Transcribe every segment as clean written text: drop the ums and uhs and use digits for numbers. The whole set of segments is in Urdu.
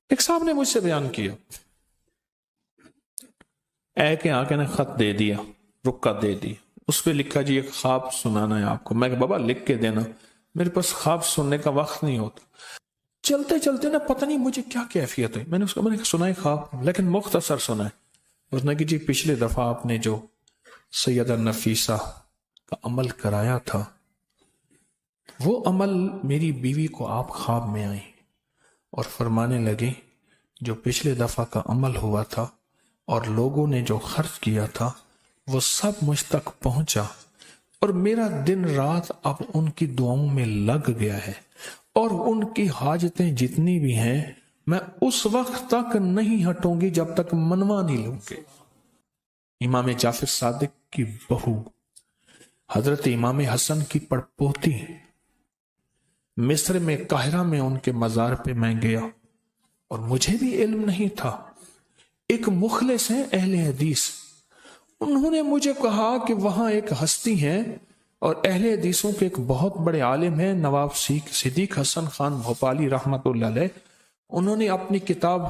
ایک صاحب نے مجھ سے بیان کیا، اے کے آگے نے خط دے دیا، رکا دے دی، اس پہ لکھا جی ایک خواب سنانا ہے آپ کو۔ میں کہ بابا لکھ کے دینا، میرے پاس خواب سننے کا وقت نہیں ہوتا۔ چلتے چلتے نا پتہ نہیں مجھے کیا کیفیت ہے، میں نے اس کو میں نے سنا ہے خواب، لیکن مختصر سنا ہے۔ اس نے کہ جی پچھلے دفعہ آپ نے جو سیدہ نفیسہ کا عمل کرایا تھا، وہ عمل میری بیوی کو آپ خواب میں آئی اور فرمانے لگے جو پچھلے دفعہ کا عمل ہوا تھا اور لوگوں نے جو خرچ کیا تھا وہ سب مجھ تک پہنچا، اور میرا دن رات اب ان کی دعاؤں میں لگ گیا ہے، اور ان کی حاجتیں جتنی بھی ہیں میں اس وقت تک نہیں ہٹوں گی جب تک منوا نہیں لوں گے۔ امام جعفر صادق کی بہو حضرت امام حسن کی پڑپوتی مصر میں قاہرہ میں ان کے مزار پہ میں گیا، اور مجھے بھی علم نہیں تھا۔ ایک مخلص ہیں اہل حدیث، انہوں نے مجھے کہا کہ وہاں ایک ہستی ہے اور اہل حدیثوں کے ایک بہت بڑے عالم ہیں نواب صدیق حسن خان بھوپالی رحمت اللہ علیہ، انہوں نے اپنی کتاب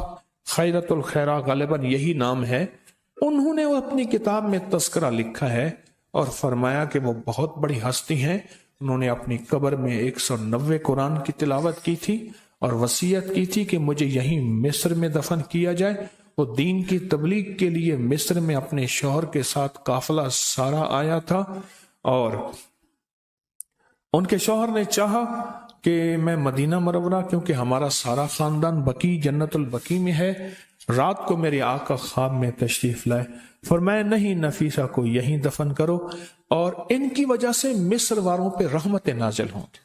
خیرت الخیرہ، غالباً یہی نام ہے، انہوں نے اپنی کتاب میں تذکرہ لکھا ہے اور فرمایا کہ وہ بہت بڑی ہستی ہیں، انہوں نے اپنی قبر میں 190 قرآن کی تلاوت کی تھی اور وصیت کی تھی کہ مجھے یہیں مصر میں دفن کیا جائے۔ وہ دین کی تبلیغ کے لیے مصر میں اپنے شوہر کے ساتھ قافلہ سارا آیا تھا، اور ان کے شوہر نے چاہا کہ میں مدینہ منورہ، کیونکہ ہمارا سارا خاندان بقیع جنت البقیع میں ہے، رات کو میرے آقا خواب میں تشریف لائے، فرمایا نہیں نفیسہ کو یہیں دفن کرو اور ان کی وجہ سے مصر والوں پہ رحمت نازل ہوں گے،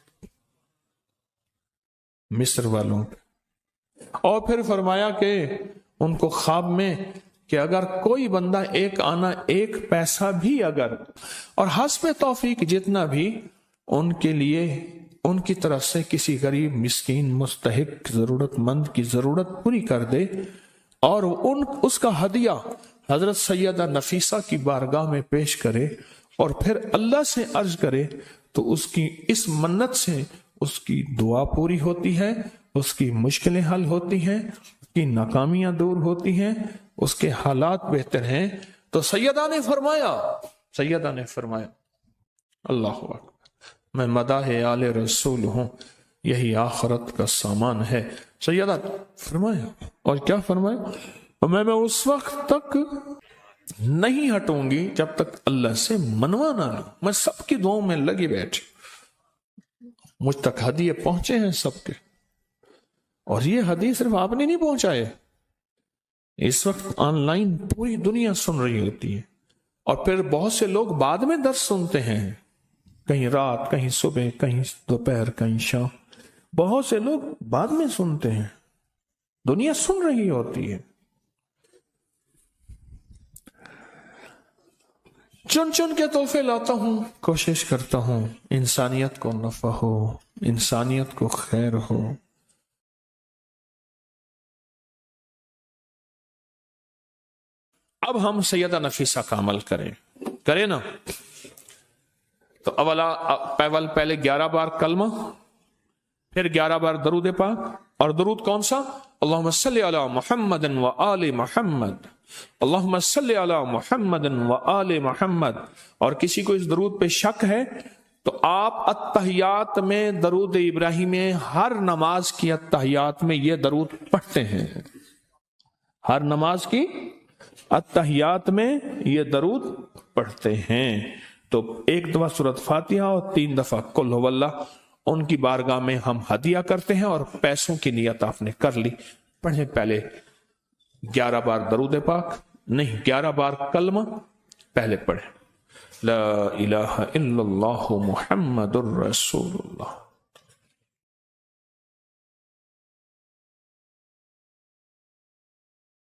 مصر والوں پہ۔ اور پھر فرمایا کہ ان کو خواب میں کہ اگر کوئی بندہ ایک آنا ایک پیسہ بھی اگر، اور حسب توفیق جتنا بھی ان کے لیے ان کی طرف سے کسی غریب مسکین مستحق ضرورت مند کی ضرورت پوری کر دے، اور اس کا ہدیہ حضرت سیدہ نفیسہ کی بارگاہ میں پیش کرے اور پھر اللہ سے عرض کرے، تو اس کی اس منت سے اس کی دعا پوری ہوتی ہے، اس کی مشکلیں حل ہوتی ہیں، اس کی ناکامیاں دور ہوتی ہیں، اس کے حالات بہتر ہیں۔ تو سیدہ نے فرمایا اللہ اکبر، میں مداح آل رسول ہوں، یہی آخرت کا سامان ہے۔ سیدہ فرمایا، اور کیا فرمایا، میں اس وقت تک نہیں ہٹوں گی جب تک اللہ سے منوا نہ لوں، میں سب کی دعاؤں میں لگی بیٹھی، مجھ تک ہدیے پہنچے ہیں سب کے، اور یہ حدیث صرف آپ نے نہیں پہنچائے، اس وقت آن لائن پوری دنیا سن رہی ہوتی ہے، اور پھر بہت سے لوگ بعد میں درس سنتے ہیں، کہیں رات، کہیں صبح، کہیں دوپہر، کہیں شام، بہت سے لوگ بعد میں سنتے ہیں، دنیا سن رہی ہوتی ہے۔ چن چن کے تحفے لاتا ہوں، کوشش کرتا ہوں انسانیت کو نفع ہو، انسانیت کو خیر ہو۔ اب ہم سیدہ نفیسہ کا عمل کریں نا، تو پہلے 11 بار کلمہ، پھر 11 بار درود پاک، اور درود کون سا؟ اللہم صلی علی محمد و آل محمد، اللہم صلی علی محمد و آل محمد۔ اور کسی کو اس درود پہ شک ہے تو آپ التحیات میں درود ابراہیمی، ہر نماز کی التحیات میں یہ درود پڑھتے ہیں، ہر نماز کی التحیات میں یہ درود پڑھتے ہیں۔ تو ایک دفعہ سورۃ فاتحہ اور 3 دفعہ قل ھو اللہ ان کی بارگاہ میں ہم ہدیہ کرتے ہیں، اور پیسوں کی نیت آپ نے کر لی، پڑھیں پہلے 11 بار درود پاک، نہیں 11 بار کلمہ، پہلے پڑھیں لا الہ الا اللہ محمد الرسول اللہ۔